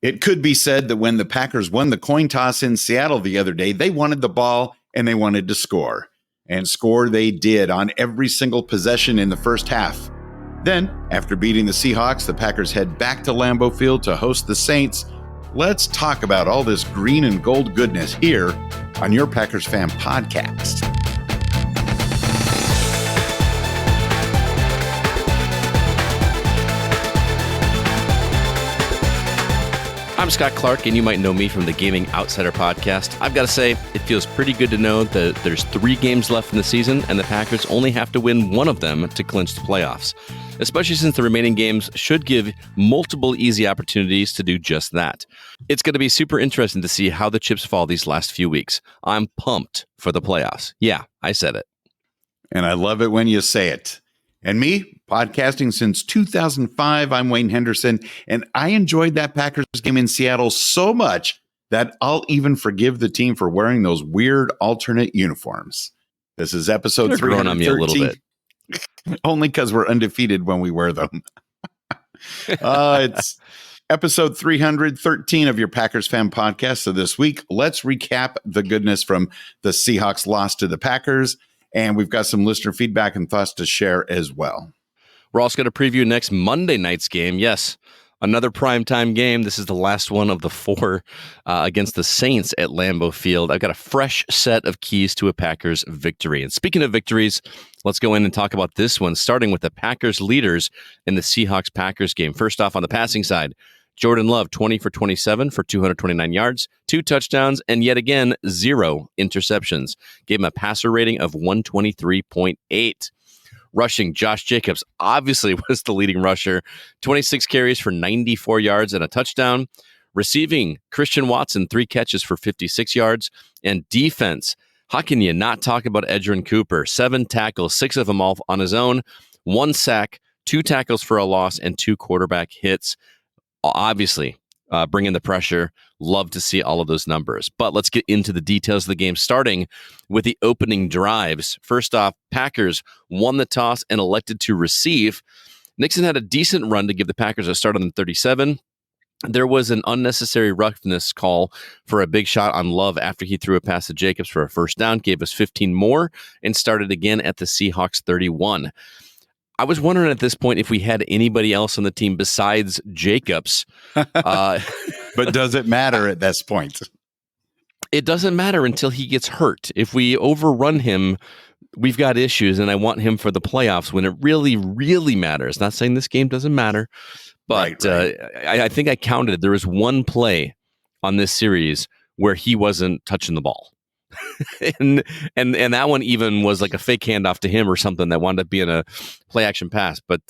It could be said that when the Packers won the coin toss in Seattle the other day, they wanted the ball and they wanted to score. And score they did on every single possession in the first half. Then, after beating the Seahawks, the Packers head back to Lambeau Field to host the Saints. Let's talk about all this green and gold goodness here on your Packers Fan Podcast. I'm Scott Clark, and you might know me from the Gaming Outsider podcast. I've got to say, it feels pretty good to know that there's 3 games left in the season, and the Packers only have to win one of them to clinch the playoffs, especially since the remaining games should give multiple easy opportunities to do just that. It's going to be super interesting to see how the chips fall these last few weeks. I'm pumped for the playoffs. Yeah, I said it. And I love it when you say it. And me, podcasting since 2005, I'm Wayne Henderson, and I enjoyed that Packers game in Seattle so much that I'll even forgive the team for wearing those weird alternate uniforms. This is episode 313. On me a little bit. Only because we're undefeated when we wear them. It's episode 313 of your Packers Fan Podcast. So this week, let's recap the goodness from the Seahawks loss to the Packers. And we've got some listener feedback and thoughts to share as well. We're also going to preview next Monday night's game. Yes, another primetime game. This is the last one of the 4 against the Saints at Lambeau Field. I've got a fresh set of keys to a Packers victory. And speaking of victories, let's go in and talk about this one, starting with the Packers leaders in the Seahawks-Packers game. First off, on the passing side, Jordan Love, 20 for 27 for 229 yards, 2 touchdowns, and yet again, 0 interceptions. Gave him a passer rating of 123.8. Rushing, Josh Jacobs obviously was the leading rusher, 26 carries for 94 yards and a touchdown. Receiving, Christian Watson, 3 catches for 56 yards. And defense, how can you not talk about Edgerrin Cooper? 7 tackles, 6 of them all on his own, 1 sack, 2 tackles for a loss, and 2 quarterback hits. Obviously, bringing the pressure. Love to see all of those numbers. But let's get into the details of the game, starting with the opening drives. First off, Packers won the toss and elected to receive. Nixon had a decent run to give the Packers a start on the 37. There was an unnecessary roughness call for a big shot on Love after he threw a pass to Jacobs for a first down, gave us 15 more, and started again at the Seahawks 31. I was wondering at this point if we had anybody else on the team besides Jacobs. But does it matter at this point? It doesn't matter until he gets hurt. If we overrun him, we've got issues, and I want him for the playoffs when it really, really matters. Not saying this game doesn't matter, but right. I think I counted. There was 1 play on this series where he wasn't touching the ball. and that one even was like a fake handoff to him or something that wound up being a play action pass. But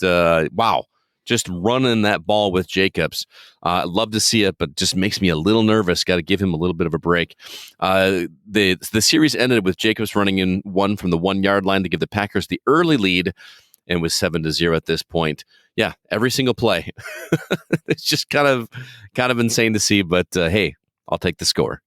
wow, just running that ball with Jacobs. Love to see it, but just makes me a little nervous. Got to give him a little bit of a break. The series ended with Jacobs running in 1 from the 1-yard line to give the Packers the early lead, and was 7-0 at this point. Yeah, every single play. It's just kind of insane to see, but hey, I'll take the score.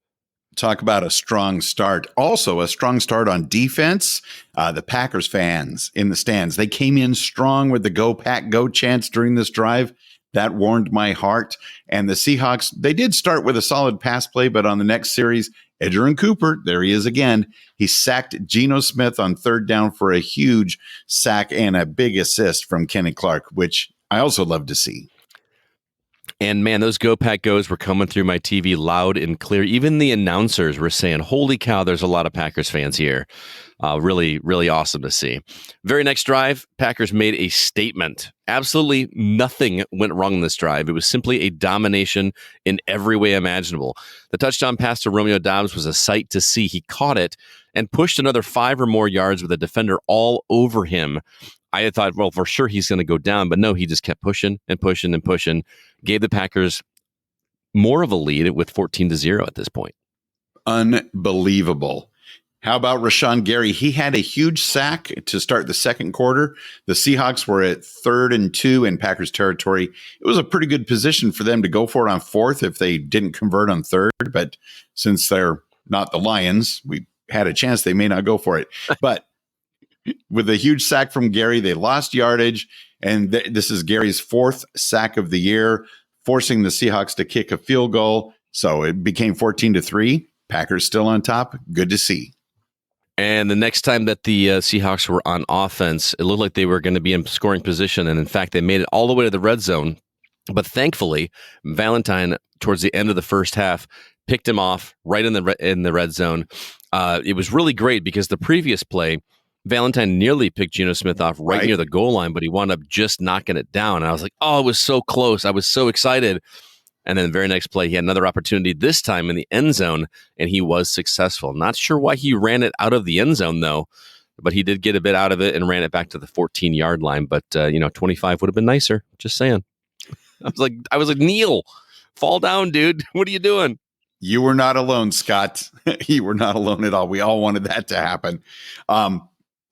Talk about a strong start. Also, a strong start on defense. The Packers fans in the stands, they came in strong with the Go Pack Go chants during this drive. That warmed my heart. And the Seahawks, they did start with a solid pass play, but on the next series, Edgerrin Cooper, there he is again. He sacked Geno Smith on 3rd down for a huge sack and a big assist from Kenny Clark, which I also love to see. And man, those Go Pack Goes were coming through my TV loud and clear. Even the announcers were saying, holy cow, there's a lot of Packers fans here. Really, really awesome to see. Very next drive, Packers made a statement. Absolutely nothing went wrong in this drive. It was simply a domination in every way imaginable. The touchdown pass to Romeo Doubs was a sight to see. He caught it and pushed another 5 or more yards with a defender all over him. I had thought, well, for sure he's going to go down, but no, he just kept pushing and pushing and pushing. Gave the Packers more of a lead with 14-0 at this point. Unbelievable. How about Rashawn Gary? He had a huge sack to start the second quarter. The Seahawks were at 3rd and 2 in Packers territory. It was a pretty good position for them to go for it on 4th if they didn't convert on 3rd. But since they're not the Lions, we had a chance they may not go for it. But with a huge sack from Gary, they lost yardage. And this is Gary's 4th sack of the year. forcing the Seahawks to kick a field goal. So it became 14-3. Packers still on top. Good to see. And the next time that the Seahawks were on offense, it looked like they were going to be in scoring position. And in fact, they made it all the way to the red zone. But thankfully, Valentine, towards the end of the first half, picked him off right in the red zone. It was really great because the previous play, Valentine nearly picked Geno Smith off right near the goal line, but he wound up just knocking it down. And I was like, oh, it was so close. I was so excited. And then the very next play, he had another opportunity, this time in the end zone, and he was successful. Not sure why he ran it out of the end zone, though, but he did get a bit out of it and ran it back to the 14-yard line. But, 25 would have been nicer. Just saying. I was like, Neil, fall down, dude. What are you doing? You were not alone, Scott. You were not alone at all. We all wanted that to happen. A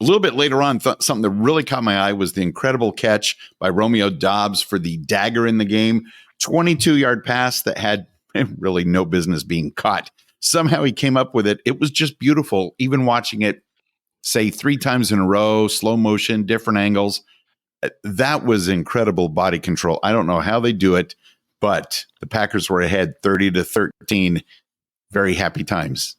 little bit later on, something that really caught my eye was the incredible catch by Romeo Doubs for the dagger in the game. 22-yard pass that had really no business being caught. Somehow he came up with it. It was just beautiful, even watching it, say, 3 times in a row, slow motion, different angles. That was incredible body control. I don't know how they do it, but the Packers were ahead 30-13. Very happy times.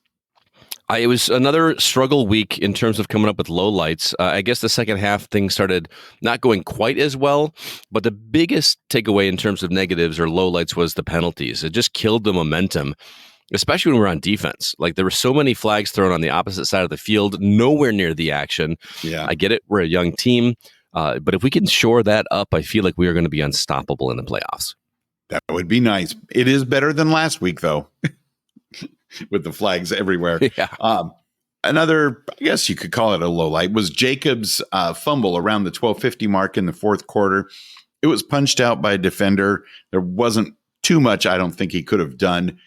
It was another struggle week in terms of coming up with lowlights. I guess the second half things started not going quite as well, but the biggest takeaway in terms of negatives or lowlights was the penalties. It just killed the momentum, especially when we were on defense. Like, there were so many flags thrown on the opposite side of the field, nowhere near the action. Yeah, I get it. We're a young team, but if we can shore that up, I feel like we are going to be unstoppable in the playoffs. That would be nice. It is better than last week, though. With the flags everywhere. Yeah. Another, I guess you could call it a low light, was Jacobs' fumble around the 12:50 mark in the fourth quarter. It was punched out by a defender. There wasn't too much I don't think he could have done.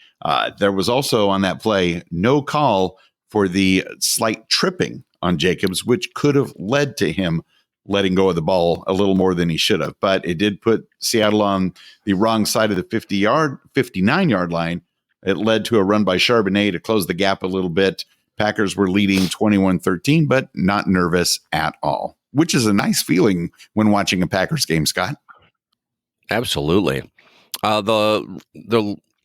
There was also on that play no call for the slight tripping on Jacobs, which could have led to him letting go of the ball a little more than he should have. But it did put Seattle on the wrong side of the 59-yard line. It led to a run by Charbonnet to close the gap a little bit. Packers were leading 21-13, but not nervous at all, which is a nice feeling when watching a Packers game, Scott. Absolutely. Another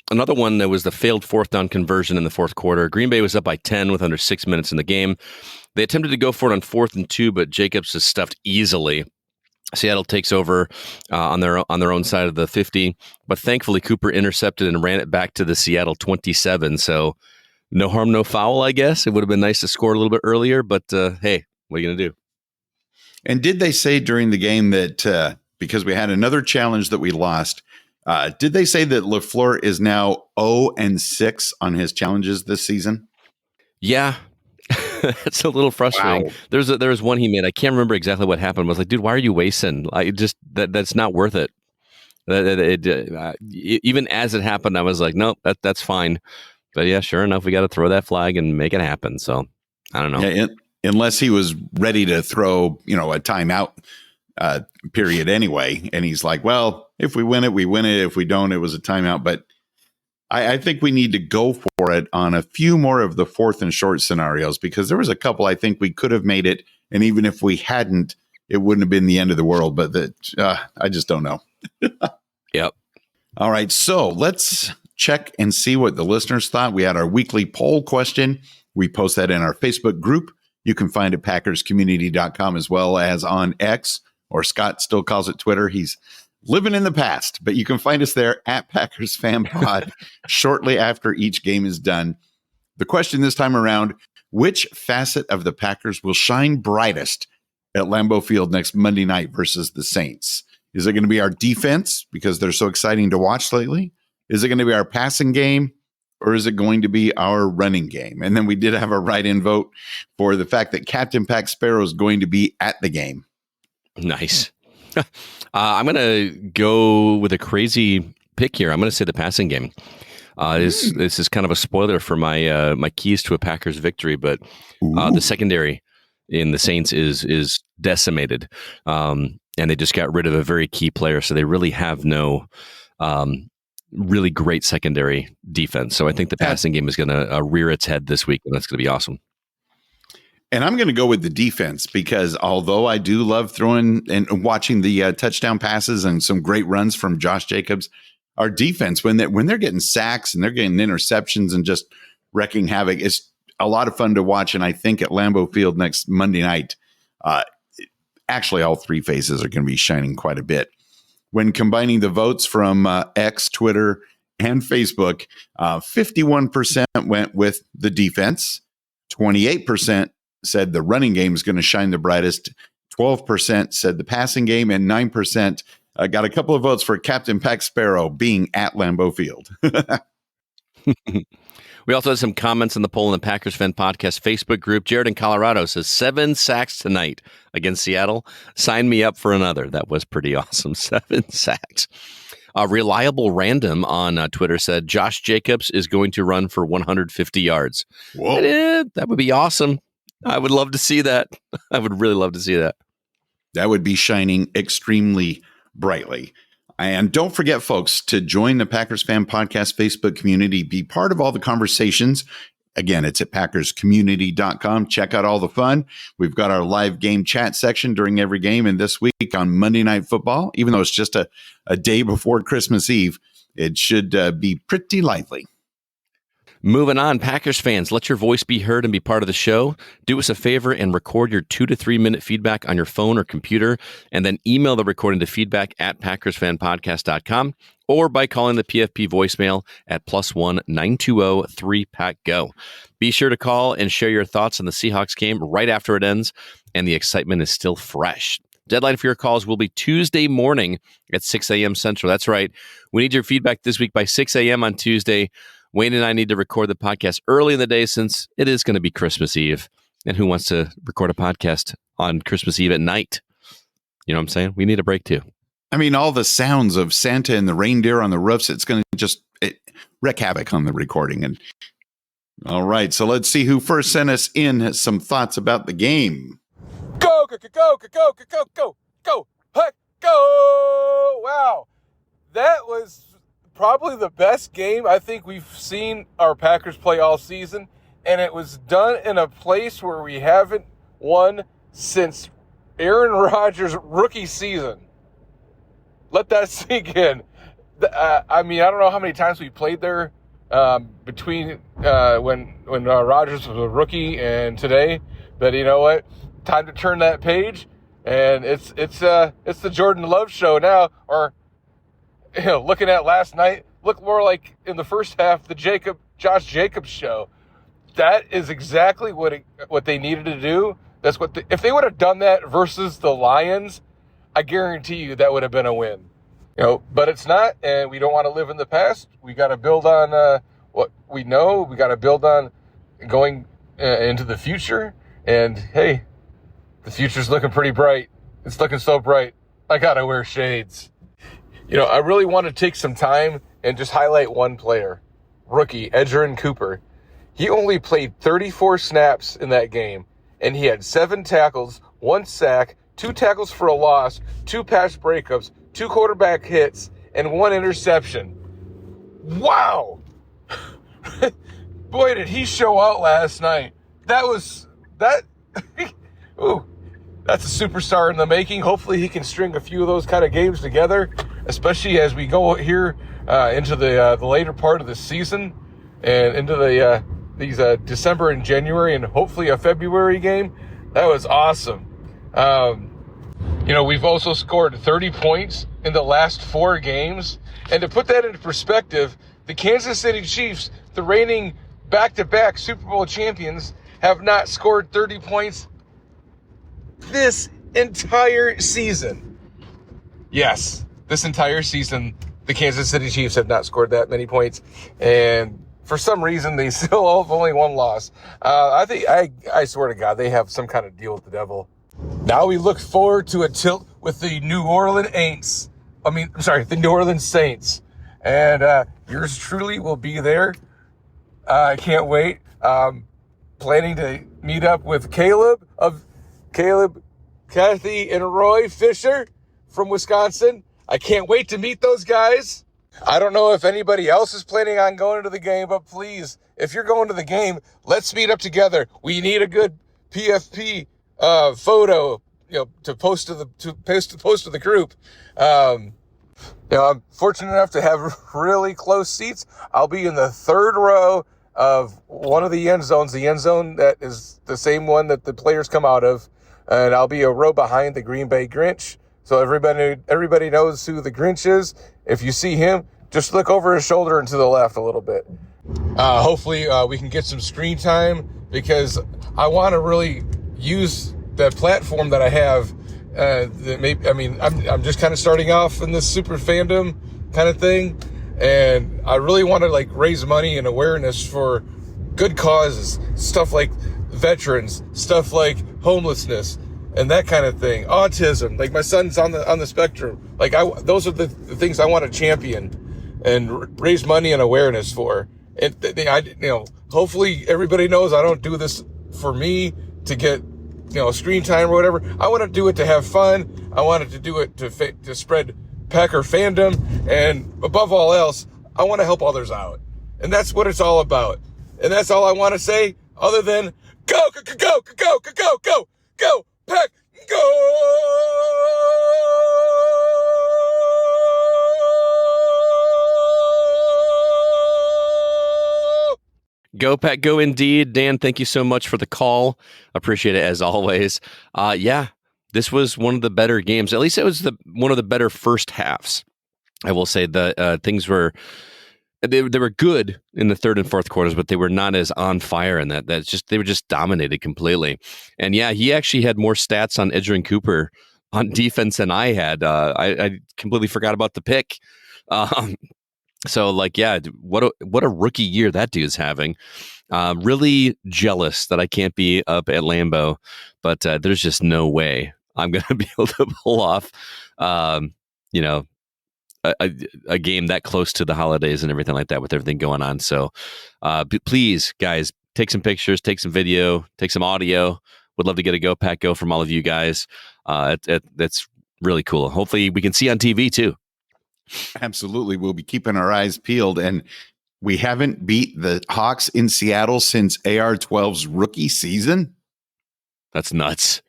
one that was the failed fourth down conversion in the fourth quarter. Green Bay was up by 10 with under 6 minutes in the game. They attempted to go for it on 4th and 2, but Jacobs is stuffed easily. Seattle takes over on their own side of the 50, but thankfully Cooper intercepted and ran it back to the Seattle 27. So no harm, no foul, I guess. It would have been nice to score a little bit earlier, but hey, what are you going to do? And did they say during the game that because we had another challenge that we lost, did they say that LaFleur is now 0-6 on his challenges this season? Yeah. It's a little frustrating. Wow. There was one he made. I can't remember exactly what happened. I was like, dude, why are you wasting? That's not worth it. Even as it happened, I was like, nope, that's fine. But yeah, sure enough, we got to throw that flag and make it happen. So I don't know. Yeah, unless he was ready to throw, a timeout period anyway. And he's like, well, if we win it, we win it. If we don't, it was a timeout. But I think we need to go for it on a few more of the 4th and short scenarios, because there was a couple I think we could have made it. And even if we hadn't, it wouldn't have been the end of the world. But I just don't know. Yep. All right. So let's check and see what the listeners thought. We had our weekly poll question. We post that in our Facebook group. You can find it at packerscommunity.com as well as on X, or Scott still calls it Twitter. He's living in the past, but you can find us there at Packers Fan Pod shortly after each game is done. The question this time around, which facet of the Packers will shine brightest at Lambeau Field next Monday night versus the Saints? Is it going to be our defense because they're so exciting to watch lately? Is it going to be our passing game, or is it going to be our running game? And then we did have a write-in vote for the fact that Captain Pack Sparrow is going to be at the game. Nice. I'm going to go with a crazy pick here. I'm going to say the passing game. This is kind of a spoiler for my keys to a Packers victory, but the secondary in the Saints is decimated, and they just got rid of a very key player, so they really have no really great secondary defense. So I think the passing game is going to rear its head this week, and that's going to be awesome. And I'm going to go with the defense, because although I do love throwing and watching the touchdown passes and some great runs from Josh Jacobs, our defense when they're getting sacks and they're getting interceptions and just wrecking havoc. It's a lot of fun to watch. And I think at Lambeau Field next Monday night, actually all three faces are going to be shining quite a bit. When combining the votes from X, Twitter, and Facebook, 51% went with the defense, 28% said the running game is going to shine the brightest, 12% said the passing game, and 9% got a couple of votes for Captain Pack Sparrow being at Lambeau Field. We also had some comments in the poll in the Packers Fan Podcast Facebook group. Jared in Colorado says 7 sacks tonight against Seattle. Sign me up for another. That was pretty awesome. 7 sacks. Reliable Random on Twitter said Josh Jacobs is going to run for 150 yards. Whoa. That would be awesome. I would love to see that. I would really love to see that. That would be shining extremely brightly. And don't forget, folks, to join the Packers Fan Podcast Facebook community. Be part of all the conversations. Again, it's at packerscommunity.com. Check out all the fun. We've got our live game chat section during every game. And this week on Monday Night Football, even though it's just a day before Christmas Eve, it should be pretty lively. Moving on, Packers fans, let your voice be heard and be part of the show. Do us a favor and record your 2 to 3 minute feedback on your phone or computer, and then email the recording to feedback at PackersFanPodcast.com or by calling the PFP voicemail at +1 920 3PACK-GO. Be sure to call and share your thoughts on the Seahawks game right after it ends, and the excitement is still fresh. Deadline for your calls will be Tuesday morning at 6 a.m. Central. That's right. We need your feedback this week by 6 a.m. on Tuesday. Wayne and I need to record the podcast early in the day since it is going to be Christmas Eve. And who wants to record a podcast on Christmas Eve at night? You know what I'm saying? We need a break too. I mean, all the sounds of Santa and the reindeer on the roofs, it's going to just wreak havoc on the recording. And all right, so let's see who first sent us in some thoughts about the game. Go, go, go, go, go, go, go, go, go, heck, go. Wow. That was probably the best game I think we've seen our Packers play all season, and it was done in a place where we haven't won since Aaron Rodgers' rookie season. Let that sink in. I mean, I don't know how many times we played there between when Rodgers was a rookie and today, but you know what? Time to turn that page, and it's the Jordan Love show now, or looking at last night, look more like in the first half the Josh Jacobs show. That is exactly what they needed to do. That's if they would have done that versus the Lions, I guarantee you that would have been a win. But it's not, and we don't want to live in the past. We got to build on what we know. We got to build on going into the future. And hey, the future's looking pretty bright. It's looking so bright. I gotta wear shades. I really want to take some time and just highlight one player, rookie Edgerrin Cooper. He only played 34 snaps in that game, and he had 7 tackles, 1 sack, 2 tackles for a loss, 2 pass breakups, 2 quarterback hits, and 1 interception. Wow! Boy, did he show out last night. Ooh, that's a superstar in the making. Hopefully he can string a few of those kind of games together, especially as we go here into the later part of the season and into these December and January and hopefully a February game. That was awesome. We've also scored 30 points in the last 4 games. And to put that into perspective, the Kansas City Chiefs, the reigning back-to-back Super Bowl champions, have not scored 30 points this entire season. Yes, this entire season, the Kansas City Chiefs have not scored that many points. And for some reason, they still have only 1 loss. I swear to God, they have some kind of deal with the devil. Now we look forward to a tilt with the New Orleans Saints. And yours truly will be there. I can't wait. Planning to meet up with Caleb, Kathy, and Roy Fisher from Wisconsin. I can't wait to meet those guys. I don't know if anybody else is planning on going to the game, but please, if you're going to the game, let's meet up together. We need a good PFP photo, to post to the group. I'm fortunate enough to have really close seats. I'll be in the third row of one of the end zones, the end zone that is the same one that the players come out of, and I'll be a row behind the Green Bay Grinch. So everybody knows who the Grinch is. If you see him, just look over his shoulder and to the left a little bit. Hopefully we can get some screen time, because I want to really use that platform that I have. I'm just kind of starting off in this super fandom kind of thing, and I really want to raise money and awareness for good causes, stuff like veterans, stuff like homelessness, and that kind of thing. Autism, like my son's on the spectrum. Those are the things I want to champion and raise money and awareness for. And hopefully everybody knows I don't do this for me to get screen time or whatever. I want to do it to have fun. I wanted to do it to spread Packer fandom, and above all else, I want to help others out. And that's what it's all about. And that's all I want to say, other than go, Pack, go! Go Pack, go indeed. Dan, thank you so much for the call. Appreciate it as always. This was one of the better games. At least it was one of the better first halves. I will say that things were they were good in the third and fourth quarters, but they were not as on fire in that. They were just dominated completely. And yeah, he actually had more stats on Edgerrin Cooper on defense than I had. I completely forgot about the pick. So what a rookie year that dude's having. Really jealous that I can't be up at Lambeau, but there's just no way I'm going to be able to pull off, a game that close to the holidays and everything like that with everything going on. So please, guys, take some pictures, take some video, take some audio. Would love to get a Go Pack Go from all of you guys. That's really cool. Hopefully we can see on TV too. Absolutely. We'll be keeping our eyes peeled. And we haven't beat the Hawks in Seattle since AR-12's rookie season. That's nuts.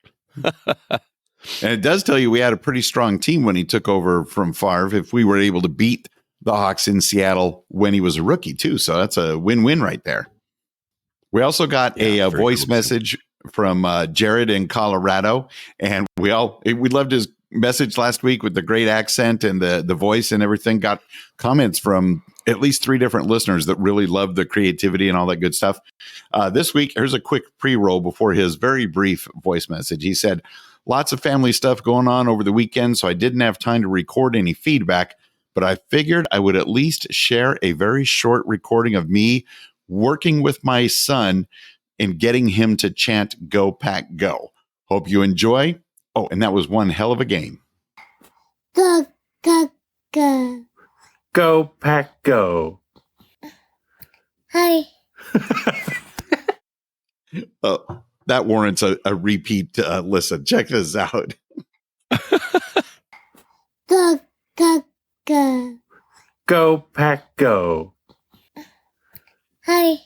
And it does tell you we had a pretty strong team when he took over from Favre, if we were able to beat the Hawks in Seattle when he was a rookie too. So that's a win-win right there. We also got a voice message from Jared in Colorado, and we loved his message last week with the great accent and the voice and everything. Got comments from at least 3 different listeners that really loved the creativity and all that good stuff. This week, here's a quick pre-roll before his very brief voice message. He said, lots of family stuff going on over the weekend, so I didn't have time to record any feedback, but I figured I would at least share a very short recording of me working with my son and getting him to chant Go Pack Go. Hope you enjoy. Oh, and that was one hell of a game. Go, go, go. Go Pack Go. Hi. Oh, that warrants a repeat listen. Check this out. Go, go, go. Go Pack Go. Hi.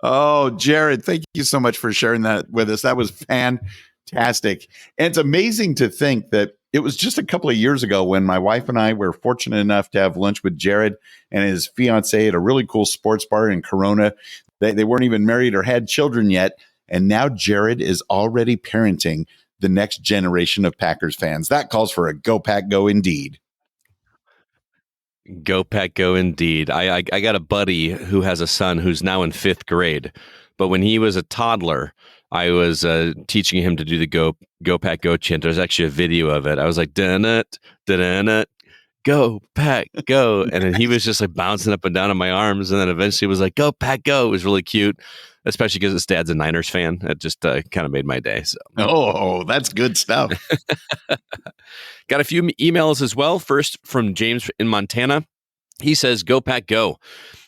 Oh, Jared, thank you so much for sharing that with us. That was fantastic. And it's amazing to think that it was just a couple of years ago when my wife and I were fortunate enough to have lunch with Jared and his fiance at a really cool sports bar in Corona. They weren't even married or had children yet. And now Jared is already parenting the next generation of Packers fans. That calls for a Go Pack Go indeed. Go Pack Go indeed. I got a buddy who has a son who's now in 5th grade, but when he was a toddler, I was teaching him to do the Go Pack Go chant. There's actually a video of it. I was like, da-nut, da-nut, Go Pack Go, and then he was just like bouncing up and down on my arms, and then eventually was like, Go Pack Go. It was really cute, especially because his dad's a Niners fan. It just kind of made my day. So. Oh, that's good stuff. Got a few emails as well. First from James in Montana. He says, Go Pack Go.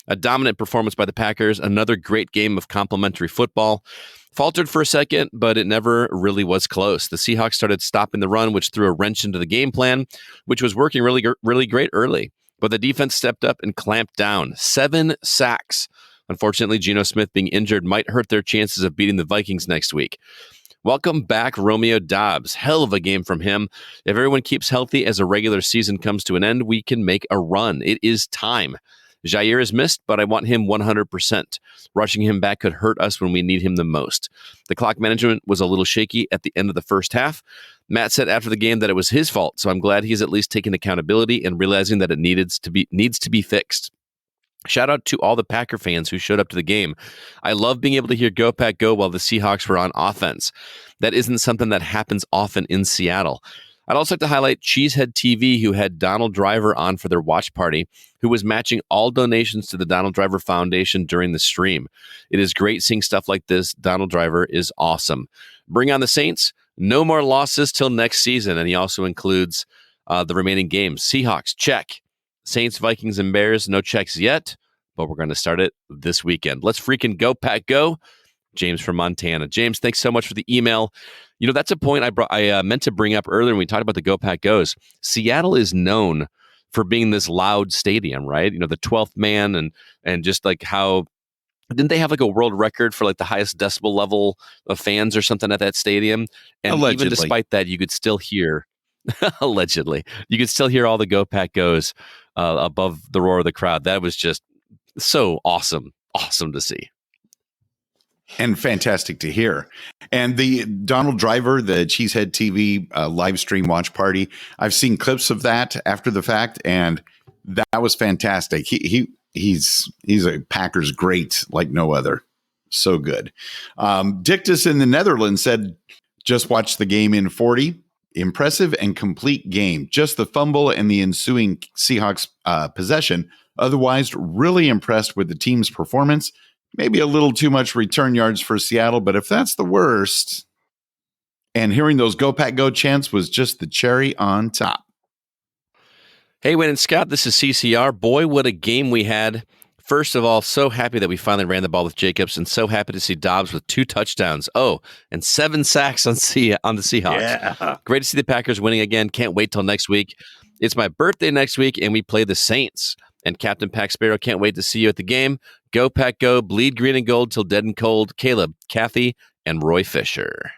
A dominant performance by the Packers. Another great game of complimentary football. Faltered for a second, but it never really was close. The Seahawks started stopping the run, which threw a wrench into the game plan, which was working really great early. But the defense stepped up and clamped down. 7 sacks. Unfortunately, Geno Smith being injured might hurt their chances of beating the Vikings next week. Welcome back, Romeo Dobbs. Hell of a game from him. If everyone keeps healthy as a regular season comes to an end, we can make a run. It is time. Jair is missed, but I want him 100%. Rushing him back could hurt us when we need him the most. The clock management was a little shaky at the end of the first half. Matt said after the game that it was his fault, so I'm glad he's at least taking accountability and realizing that it needs to be fixed. Shout out to all the Packer fans who showed up to the game. I love being able to hear Go Pack Go while the Seahawks were on offense. That isn't something that happens often in Seattle. I'd also like to highlight Cheesehead TV, who had Donald Driver on for their watch party, who was matching all donations to the Donald Driver Foundation during the stream. It is great seeing stuff like this. Donald Driver is awesome. Bring on the Saints. No more losses till next season. And he also includes the remaining games. Seahawks, check. Saints, Vikings, and Bears, no checks yet, but we're going to start it this weekend. Let's freaking go, Pack, go. James from Montana. James, thanks so much for the email. You know, that's a point I meant to bring up earlier when we talked about the Go Pack Goes. Seattle is known for being this loud stadium, right? You know, the 12th man and just like how didn't they have like a world record for like the highest decibel level of fans or something at that stadium? And Allegedly. Even despite that, you could still hear allegedly, you could still hear all the Go Pack Goes above the roar of the crowd. That was just so awesome to see. And fantastic to hear. And the Donald Driver, the Cheesehead TV live stream watch party, I've seen clips of that after the fact, and that was fantastic. He's a Packers great like no other. So good. Dictus in the Netherlands said, just watch the game in 40. Impressive and complete game. Just the fumble and the ensuing Seahawks possession. Otherwise, really impressed with the team's performance. Maybe a little too much return yards for Seattle, but if that's the worst, and hearing those Go Pack Go chants was just the cherry on top. Hey, Wayne and Scott, this is CCR. Boy, what a game we had. First of all, so happy that we finally ran the ball with Jacobs, and so happy to see Dobbs with 2 touchdowns. Oh, and 7 sacks on the Seahawks. Yeah. Great to see the Packers winning again. Can't wait till next week. It's my birthday next week, and we play the Saints. And Captain Pack Sparrow, can't wait to see you at the game. Go Pack Go, bleed green and gold till dead and cold. Caleb, Kathy, and Roy Fisher.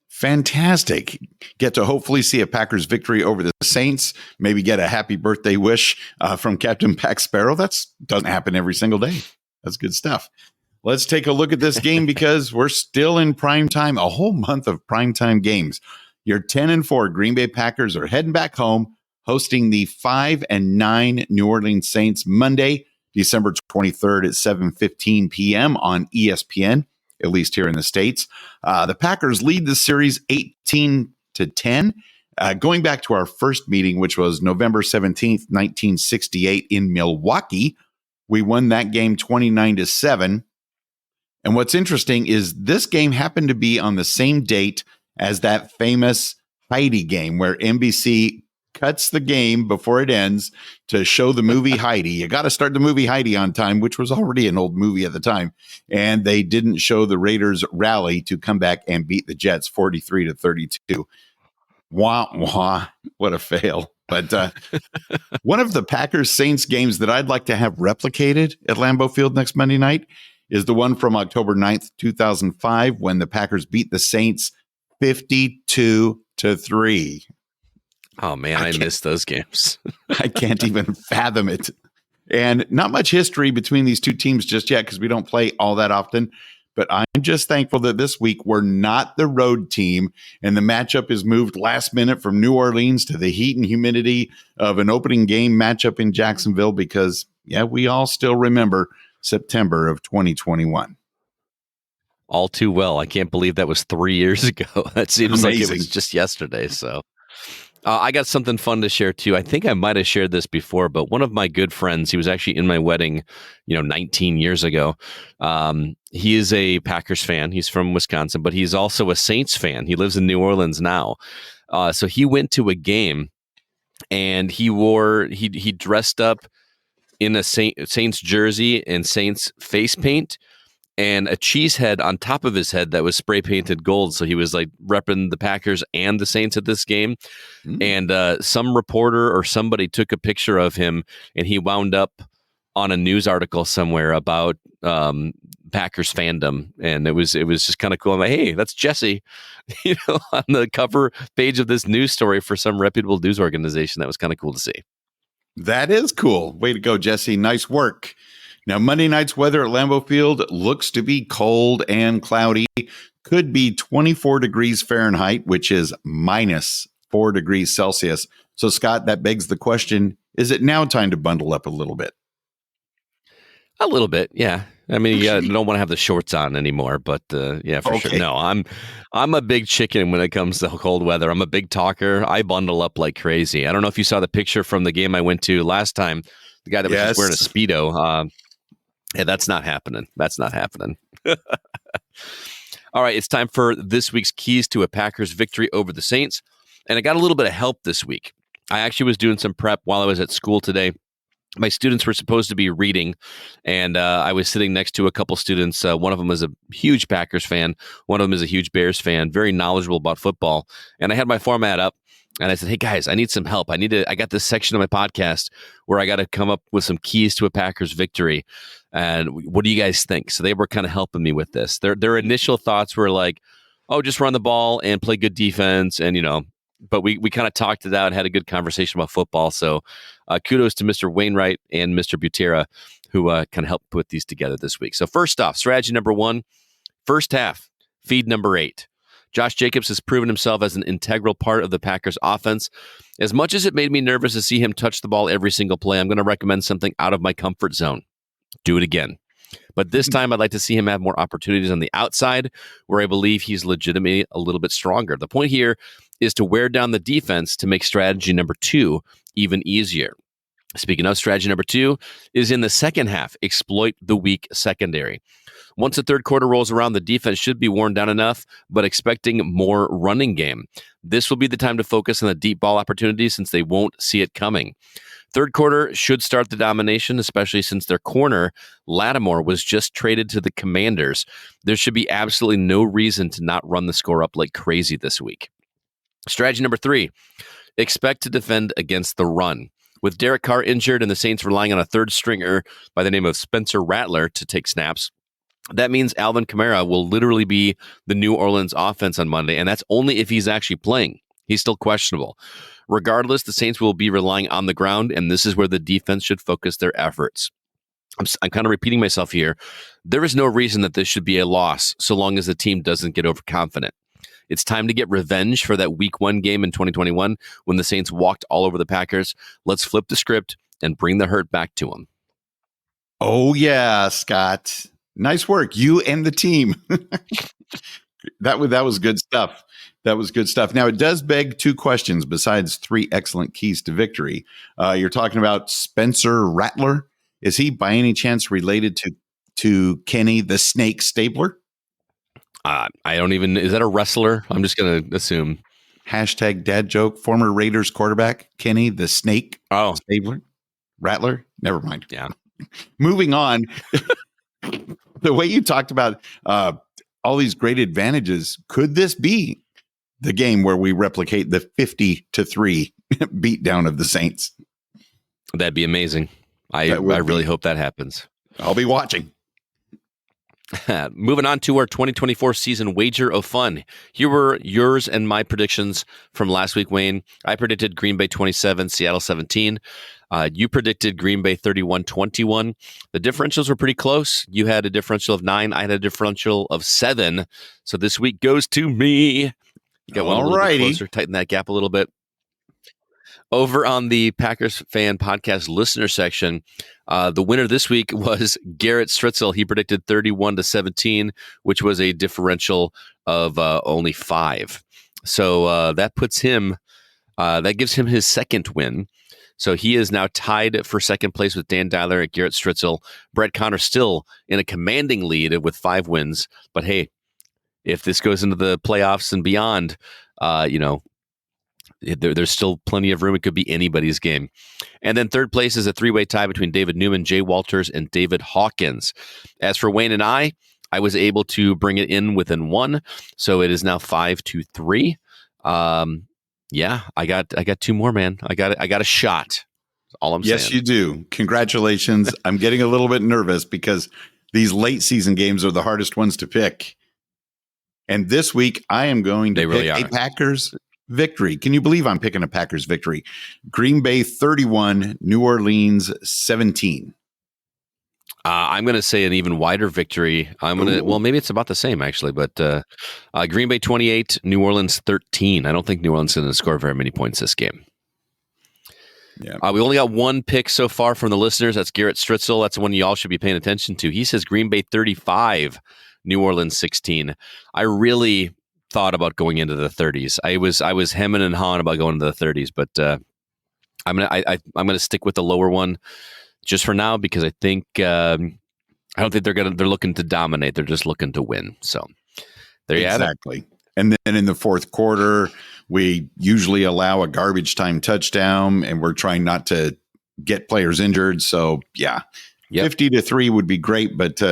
Fantastic. Get to hopefully see a Packers victory over the Saints. Maybe get a happy birthday wish from Captain Pack Sparrow. That doesn't happen every single day. That's good stuff. Let's take a look at this game because we're still in prime time, a whole month of primetime games. Your 10-4 Green Bay Packers are heading back home, hosting the 5-9 New Orleans Saints Monday, December 23rd at 7:15 p.m. on ESPN, at least here in the States. The Packers lead the series 18-10. Going back to our first meeting, which was November 17th, 1968 in Milwaukee, we won that game 29-7. And what's interesting is this game happened to be on the same date as that famous Heidi game where NBC cuts the game before it ends to show the movie Heidi. You got to start the movie Heidi on time, which was already an old movie at the time. And they didn't show the Raiders rally to come back and beat the Jets 43-32. Wah, wah. What a fail. But one of the Packers Saints games that I'd like to have replicated at Lambeau Field next Monday night is the one from October 9th, 2005, when the Packers beat the Saints 52-3. Oh, man, I missed those games. I can't even fathom it. And not much history between these two teams just yet because we don't play all that often. But I'm just thankful that this week we're not the road team and the matchup is moved last minute from New Orleans to the heat and humidity of an opening game matchup in Jacksonville because, yeah, we all still remember September of 2021. All too well. I can't believe that was 3 years ago. That seems Amazing. like it was just yesterday. So I got something fun to share too. I think I might have shared this before, but one of my good friends, he was actually in my wedding, 19 years ago. He is a Packers fan. He's from Wisconsin, but he's also a Saints fan. He lives in New Orleans now. So he went to a game and he dressed up in a Saints jersey and Saints face paint and a cheese head on top of his head that was spray painted gold. So he was like repping the Packers and the Saints at this game. And some reporter or somebody took a picture of him and he wound up on a news article somewhere about Packers fandom, and it was just kind of cool. I'm like, hey, that's Jesse, on the cover page of this news story for some reputable news organization. That was kind of cool to see. That is cool. Way to go, Jesse. Nice work. Now, Monday night's weather at Lambeau Field looks to be cold and cloudy. Could be 24 degrees Fahrenheit, which is minus 4 degrees Celsius. So, Scott, that begs the question, is it now time to bundle up a little bit? A little bit, yeah. I mean, you don't want to have the shorts on anymore, but yeah, for sure. No, I'm a big chicken when it comes to cold weather. I'm a big talker. I bundle up like crazy. I don't know if you saw the picture from the game I went to last time. The guy that was just wearing a Speedo. Yeah, that's not happening. That's not happening. All right, it's time for this week's keys to a Packers victory over the Saints. And I got a little bit of help this week. I actually was doing some prep while I was at school today. My students were supposed to be reading, and I was sitting next to a couple students. One of them is a huge Packers fan. One of them is a huge Bears fan, very knowledgeable about football. And I had my format up, and I said, hey, guys, I need some help. I got this section of my podcast where I got to come up with some keys to a Packers victory. And what do you guys think? So they were kind of helping me with this. Their initial thoughts were like, oh, just run the ball and play good defense, and, but we kind of talked it out, had a good conversation about football. So kudos to Mr. Wainwright and Mr. Butera, who kind of helped put these together this week. So first off, strategy number 1, first half, feed number 8. Josh Jacobs has proven himself as an integral part of the Packers offense. As much as it made me nervous to see him touch the ball every single play, I'm going to recommend something out of my comfort zone. Do it again. But this time, I'd like to see him have more opportunities on the outside, where I believe he's legitimately a little bit stronger. The point here is to wear down the defense to make strategy number 2 even easier. Speaking of, strategy number 2 is in the second half, exploit the weak secondary. Once the third quarter rolls around, the defense should be worn down enough, but expecting more running game. This will be the time to focus on the deep ball opportunities since they won't see it coming. Third quarter should start the domination, especially since their corner, Lattimore, was just traded to the Commanders. There should be absolutely no reason to not run the score up like crazy this week. Strategy number 3, expect to defend against the run. With Derek Carr injured and the Saints relying on a third stringer by the name of Spencer Rattler to take snaps, that means Alvin Kamara will literally be the New Orleans offense on Monday, and that's only if he's actually playing. He's still questionable. Regardless, the Saints will be relying on the ground, and this is where the defense should focus their efforts. I'm kind of repeating myself here. There is no reason that this should be a loss so long as the team doesn't get overconfident. It's time to get revenge for that Week 1 game in 2021 when the Saints walked all over the Packers. Let's flip the script and bring the hurt back to them. Oh, yeah, Scott. Nice work. You and the team. That was good stuff. That was good stuff. Now, it does beg 2 questions besides 3 excellent keys to victory. You're talking about Spencer Rattler. Is he by any chance related to Kenny the Snake Stabler? I don't even, is that a wrestler? I'm just going to assume. Hashtag dad joke. Former Raiders quarterback, Kenny the Snake Stabler? Rattler? Never mind. Yeah. Moving on. The way you talked about all these great advantages, could this be the game where we replicate the 50-3 beatdown of the Saints? That'd be amazing. I really hope that happens. I'll be watching. Moving on to our 2024 season wager of fun. Here were yours and my predictions from last week, Wayne. I predicted Green Bay 27, Seattle 17. You predicted Green Bay 31-21. The differentials were pretty close. You had a differential of 9. I had a differential of 7. So this week goes to me. Got one a little bit closer. Tighten that gap a little bit. Over on the Packers Fan Podcast listener section, the winner this week was Garrett Stritzel. He predicted 31-17, which was a differential of only 5. So that puts him, that gives him his second win. So he is now tied for second place with Dan Dyler at Garrett Stritzel. Brett Connor still in a commanding lead with 5 wins. But hey, if this goes into the playoffs and beyond, there's still plenty of room. It could be anybody's game. And then third place is a 3-way tie between David Newman, Jay Walters, and David Hawkins. As for Wayne and I was able to bring it in within 1. So it is now 5-3. Yeah, I got 2 more, man. I got a shot. That's all I'm saying. Yes, you do. Congratulations. I'm getting a little bit nervous because These late season games are the hardest ones to pick. And this week, I am going to pick a Packers victory. Can you believe I'm picking a Packers victory? Green Bay 31, New Orleans 17. I'm going to say an even wider victory. Well, maybe it's about the same actually, but Green Bay 28, New Orleans 13. I don't think New Orleans is going to score very many points this game. Yeah. We only got one pick so far from the listeners. That's Garrett Stritzel. That's the one y'all should be paying attention to. He says Green Bay 35, New Orleans 16. I really thought about going into the 30s. I was hemming and hawing about going into the 30s, but I'm gonna stick with the lower one just for now because I think I don't think they're looking to dominate. They're just looking to win. So there you have it. Exactly. And then in the fourth quarter, we usually allow a garbage time touchdown, and we're trying not to get players injured. So yeah, 50-3 would be great, but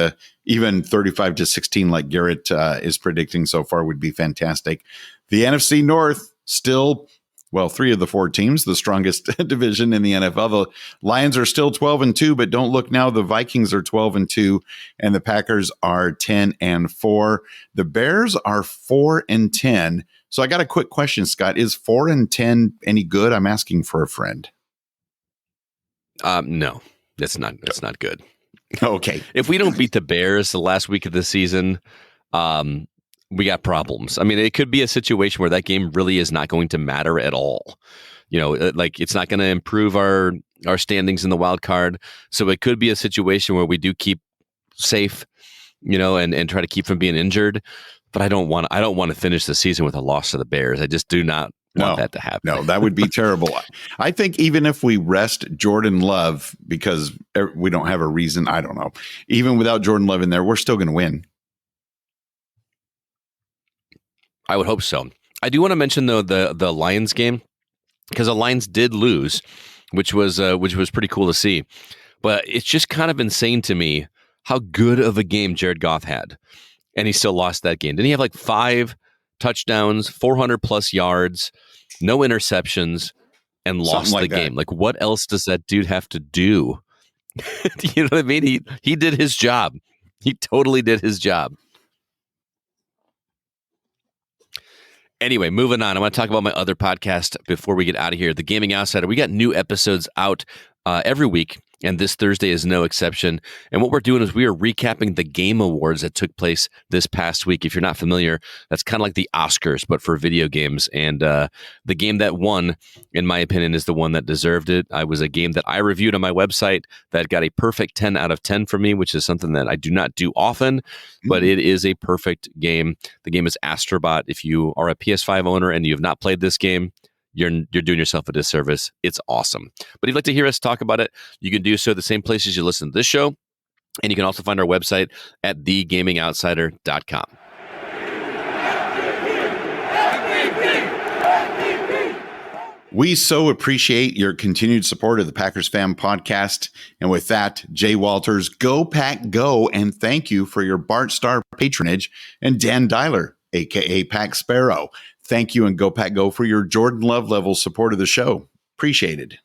even 35-16, like Garrett is predicting so far, would be fantastic. The NFC North still, well, 3 of the 4 teams, the strongest division in the NFL. The Lions are still 12-2, but don't look now. The Vikings are 12-2, and the Packers are 10-4. The Bears are 4-10. So I got a quick question, Scott. Is 4-10 any good? I'm asking for a friend. No, that's not good. Okay. If we don't beat the Bears the last week of the season, we got problems. I mean, it could be a situation where that game really is not going to matter at all. You know, like it's not going to improve our standings in the wild card. So it could be a situation where we do keep safe, you know, and try to keep from being injured. But I don't want to finish the season with a loss to the Bears. I just do not want that to happen. No, that would be terrible. I think even if we rest Jordan Love because we don't have a reason, I don't know. Even without Jordan Love in there, we're still going to win. I would hope so. I do want to mention though the Lions game because the Lions did lose, which was pretty cool to see. But it's just kind of insane to me how good of a game Jared Goff had, and he still lost that game. Didn't he have like 5 touchdowns, 400 plus yards, no interceptions, and lost the game? Like, what else does that dude have to do? You know what I mean? He did his job. He totally did his job. Anyway, moving on. I want to talk about my other podcast before we get out of here. The Gaming Outsider. We got new episodes out every week, and this Thursday is no exception. And what we're doing is we are recapping the Game Awards that took place this past week. If you're not familiar, that's kind of like the Oscars, but for video games. And the game that won, in my opinion, is the one that deserved it. I was a game that I reviewed on my website that got a perfect 10 out of 10 for me, which is something that I do not do often, but it is a perfect game. The game is Astrobot. If you are a PS5 owner and you have not played this game, you're doing yourself a disservice. It's awesome. But if you'd like to hear us talk about it, you can do so the same places you listen to this show. And you can also find our website at thegamingoutsider.com. We so appreciate your continued support of the Packers Fan Podcast. And with that, Jay Walters, go Pack Go, and thank you for your Bart Star patronage. And Dan Dyler, a.k.a. Pack Sparrow, thank you and Go Pack Go for your Jordan Love level support of the show. Appreciated.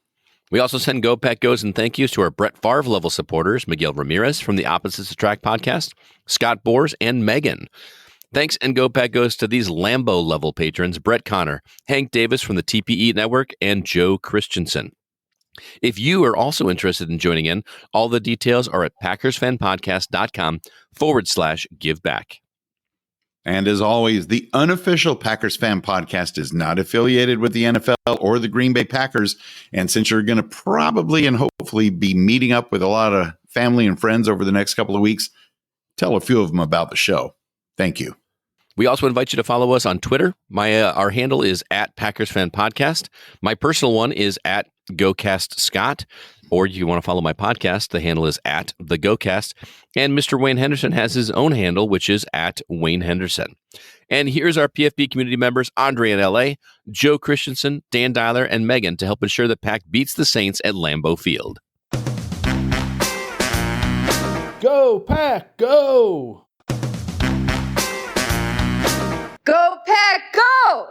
We also send Go Pack Goes and thank yous to our Brett Favre level supporters, Miguel Ramirez from the Opposites Attract podcast, Scott Bors, and Megan. Thanks and Go Pack Goes to these Lambeau level patrons, Brett Connor, Hank Davis from the TPE Network, and Joe Christensen. If you are also interested in joining in, all the details are at packersfanpodcast.com/giveback. And as always, the Unofficial Packers Fan Podcast is not affiliated with the NFL or the Green Bay Packers. And since you're going to probably and hopefully be meeting up with a lot of family and friends over the next couple of weeks, tell a few of them about the show. Thank you. We also invite you to follow us on Twitter. Our handle is at Packers Fan Podcast. My personal one is at GoCastScott. Or if you want to follow my podcast, the handle is at The GoCast. And Mr. Wayne Henderson has his own handle, which is at Wayne Henderson. And here's our PFP community members, Andre in LA, Joe Christensen, Dan Dyler, and Megan to help ensure that Pack beats the Saints at Lambeau Field. Go, Pack, go! Go Pack, go!